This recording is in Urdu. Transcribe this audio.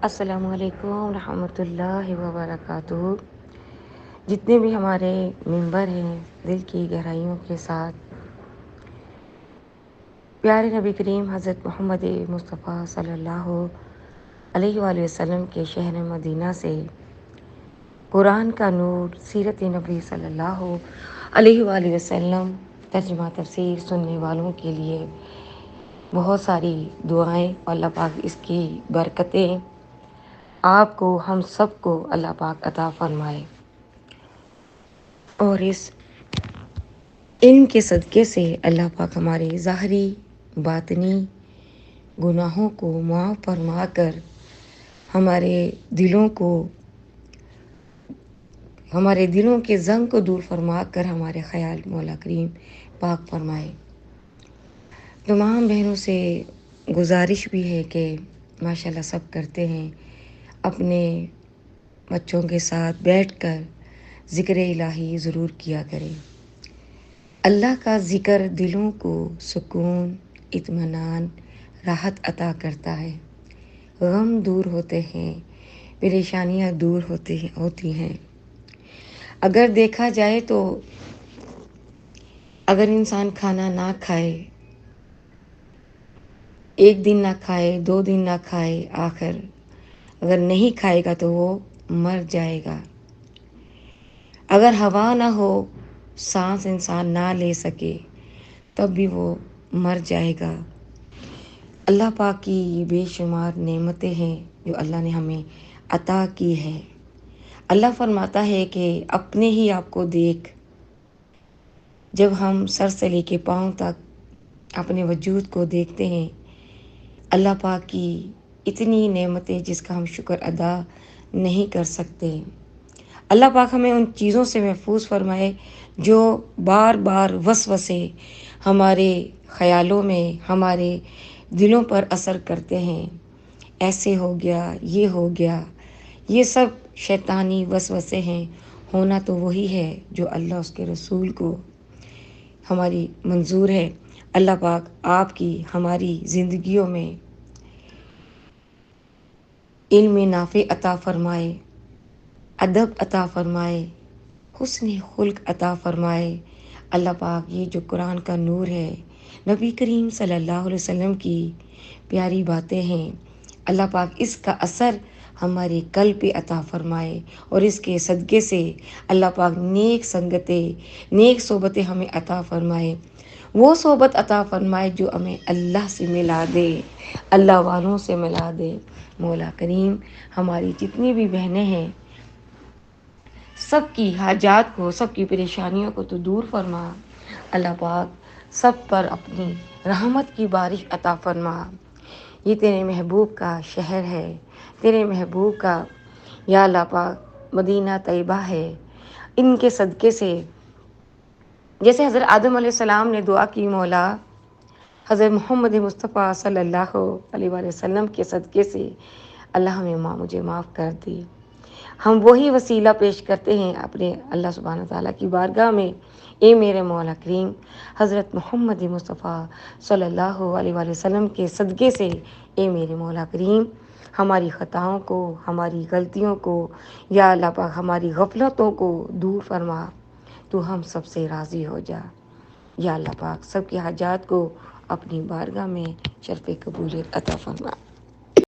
السلام علیکم ورحمۃ اللہ وبرکاتہ۔ جتنے بھی ہمارے ممبر ہیں، دل کی گہرائیوں کے ساتھ پیارے نبی کریم حضرت محمد مصطفیٰ صلی اللہ علیہ وآلہ وسلم کے شہر مدینہ سے قرآن کا نور، سیرت نبی صلی اللہ علیہ وآلہ وسلم ترجمہ تفسیر سننے والوں کے لیے بہت ساری دعائیں، اللہ پاک اس کی برکتیں آپ کو، ہم سب کو اللہ پاک عطا فرمائے، اور اس علم کے صدقے سے اللہ پاک ہمارے ظاہری باطنی گناہوں کو معاف فرما کر ہمارے دلوں کے زنگ کو دور فرما کر ہمارے خیال مولا کریم پاک فرمائے۔ تمام بہنوں سے گزارش بھی ہے کہ ماشاءاللہ سب کرتے ہیں، اپنے بچوں کے ساتھ بیٹھ کر ذکر الہی ضرور کیا کریں۔ اللہ کا ذکر دلوں کو سکون، اطمینان، راحت عطا کرتا ہے، غم دور ہوتے ہیں، پریشانیاں دور ہوتی ہیں۔ اگر دیکھا جائے تو اگر انسان کھانا نہ کھائے، ایک دن نہ کھائے، 2 دن نہ کھائے، آخر اگر نہیں کھائے گا تو وہ مر جائے گا۔ اگر ہوا نہ ہو، سانس انسان نہ لے سکے، تب بھی وہ مر جائے گا۔ اللہ پاک کی یہ بے شمار نعمتیں ہیں جو اللہ نے ہمیں عطا کی ہے۔ اللہ فرماتا ہے کہ اپنے ہی آپ کو دیکھ، جب ہم سر سے لے کے پاؤں تک اپنے وجود کو دیکھتے ہیں، اللہ پاک کی اتنی نعمتیں جس کا ہم شکر ادا نہیں کر سکتے۔ اللہ پاک ہمیں ان چیزوں سے محفوظ فرمائے جو بار بار وسوسے ہمارے خیالوں میں، ہمارے دلوں پر اثر کرتے ہیں۔ ایسے ہو گیا، یہ ہو گیا، یہ سب شیطانی وسوسے ہیں۔ ہونا تو وہی ہے جو اللہ اس کے رسول کو ہماری منظور ہے۔ اللہ پاک آپ کی ہماری زندگیوں میں علم نافع عطا فرمائے، ادب عطا فرمائے، حسن خلق عطا فرمائے۔ اللہ پاک یہ جو قرآن کا نور ہے، نبی کریم صلی اللہ علیہ وسلم کی پیاری باتیں ہیں، اللہ پاک اس کا اثر ہمارے قلب پہ عطا فرمائے، اور اس کے صدقے سے اللہ پاک نیک سنگتیں، نیک صحبتیں ہمیں عطا فرمائے۔ وہ صحبت عطا فرمائے جو ہمیں اللہ سے ملا دے، اللہ والوں سے ملا دے۔ مولا کریم ہماری جتنی بھی بہنیں ہیں، سب کی حاجات کو، سب کی پریشانیوں کو تو دور فرما۔ اللہ پاک سب پر اپنی رحمت کی بارش عطا فرما۔ یہ تیرے محبوب کا شہر ہے، تیرے محبوب کا یا اللہ پاک مدینہ طیبہ ہے۔ ان کے صدقے سے، جیسے حضرت آدم علیہ السلام نے دعا کی، مولا حضرت محمد مصطفیٰ صلی اللہ علیہ وآلہ وسلم کے صدقے سے اللہ ہمیں مجھے معاف کر دی۔ ہم وہی وسیلہ پیش کرتے ہیں اپنے اللہ سبحانہ تعالیٰ کی بارگاہ میں، اے میرے مولا کریم حضرت محمد مصطفیٰ صلی اللہ علیہ وآلہ وسلم کے صدقے سے، اے میرے مولا کریم ہماری خطاؤں کو، ہماری غلطیوں کو، یا اللہ پاک ہماری غفلتوں کو دور فرما، تو ہم سب سے راضی ہو جا۔ یا اللہ پاک سب کی حاجات کو اپنی بارگاہ میں شرف قبولیت عطا فرما۔